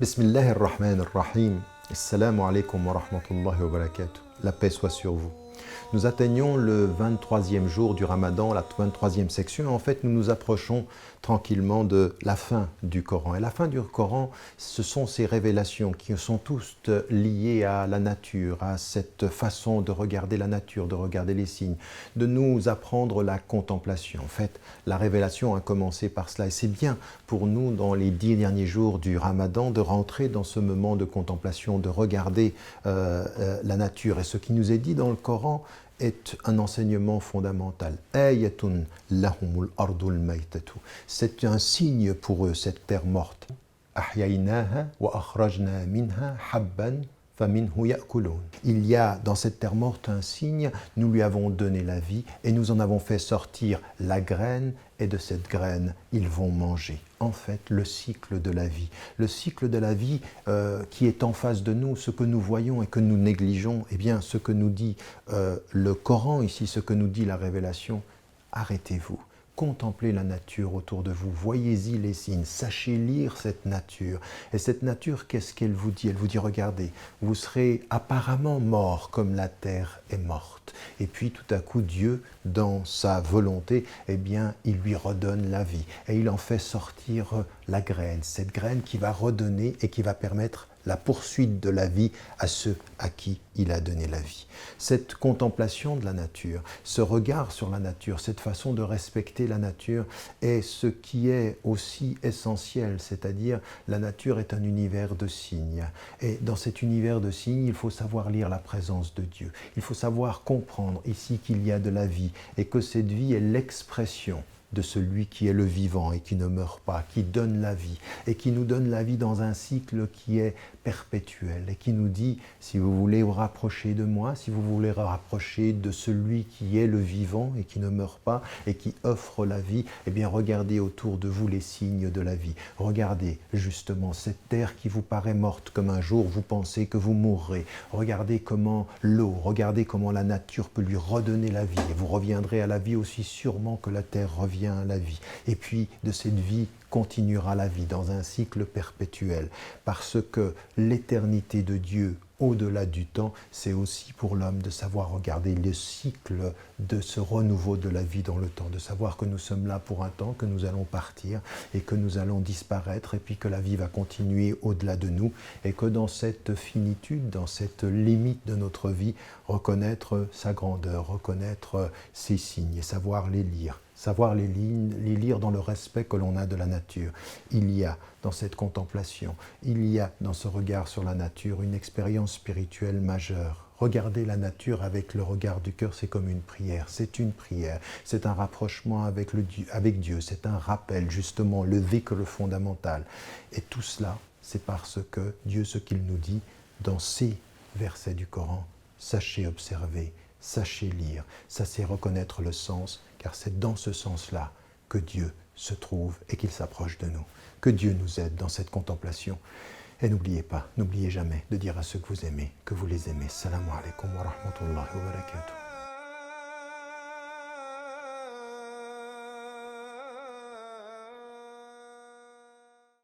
Bismillahirrahmanirrahim. Assalamu alaikum wa rahmatullahi wa barakatuh. La paix soit sur vous. Nous atteignons le 23e jour du Ramadan, la 23e section. En fait, nous nous approchons tranquillement de la fin du Coran. Et la fin du Coran, ce sont ces révélations qui sont toutes liées à la nature, à cette façon de regarder la nature, de regarder les signes, de nous apprendre la contemplation. En fait, la révélation a commencé par cela. Et c'est bien pour nous, dans les 10 derniers jours du Ramadan, de rentrer dans ce moment de contemplation, de regarder la nature. Et ce qui nous est dit dans le Coran est un enseignement fondamental. Ayatun lahumul ardul maytatu. C'est un signe pour eux, cette terre morte. Ahyaynaha wa akhrajna minha habban faminhu ya'kulun. Il y a dans cette terre morte un signe, nous lui avons donné la vie et nous en avons fait sortir la graine et de cette graine, ils vont manger. En fait, le cycle de la vie. Le cycle de la vie qui est en face de nous, ce que nous voyons et que nous négligeons, eh bien, ce que nous dit le Coran ici, ce que nous dit la Révélation, arrêtez-vous. Contemplez la nature autour de vous, voyez-y les signes, sachez lire cette nature. Et cette nature, qu'est-ce qu'elle vous dit? Elle vous dit, regardez, vous serez apparemment mort comme la terre est morte. Et puis tout à coup, Dieu, dans sa volonté, eh bien, il lui redonne la vie. Et il en fait sortir la graine, cette graine qui va redonner et qui va permettre la poursuite de la vie à ceux à qui il a donné la vie. Cette contemplation de la nature, ce regard sur la nature, cette façon de respecter la nature est ce qui est aussi essentiel, c'est-à-dire la nature est un univers de signes. Et dans cet univers de signes, il faut savoir lire la présence de Dieu. Il faut savoir comprendre ici qu'il y a de la vie et que cette vie est l'expression de celui qui est le vivant et qui ne meurt pas, qui donne la vie et qui nous donne la vie dans un cycle qui est perpétuel et qui nous dit, si vous voulez vous rapprocher de moi, si vous voulez vous rapprocher de celui qui est le vivant et qui ne meurt pas et qui offre la vie, eh bien regardez autour de vous les signes de la vie. Regardez justement cette terre qui vous paraît morte comme un jour, vous pensez que vous mourrez. Regardez comment l'eau, regardez comment la nature peut lui redonner la vie et vous reviendrez à la vie aussi sûrement que la terre revient à la vie. Et puis de cette vie continuera la vie dans un cycle perpétuel parce que l'éternité de Dieu au-delà du temps, c'est aussi pour l'homme de savoir regarder le cycle de ce renouveau de la vie dans le temps, de savoir que nous sommes là pour un temps, que nous allons partir et que nous allons disparaître et puis que la vie va continuer au-delà de nous et que dans cette finitude, dans cette limite de notre vie, reconnaître sa grandeur, reconnaître ses signes et savoir les lire. Savoir les lire dans le respect que l'on a de la nature. Il y a dans cette contemplation, il y a dans ce regard sur la nature une expérience spirituelle majeure. Regarder la nature avec le regard du cœur, c'est comme une prière. C'est une prière, c'est un rapprochement avec Dieu, c'est un rappel justement, le dhikr fondamental. Et tout cela, c'est parce que Dieu, ce qu'il nous dit dans ces versets du Coran, sachez observer, sachez lire, sachez reconnaître le sens, car c'est dans ce sens-là que Dieu se trouve et qu'il s'approche de nous. Que Dieu nous aide dans cette contemplation. Et n'oubliez pas, n'oubliez jamais de dire à ceux que vous aimez, que vous les aimez. Salam alaikum wa rahmatullahi wa barakatuh.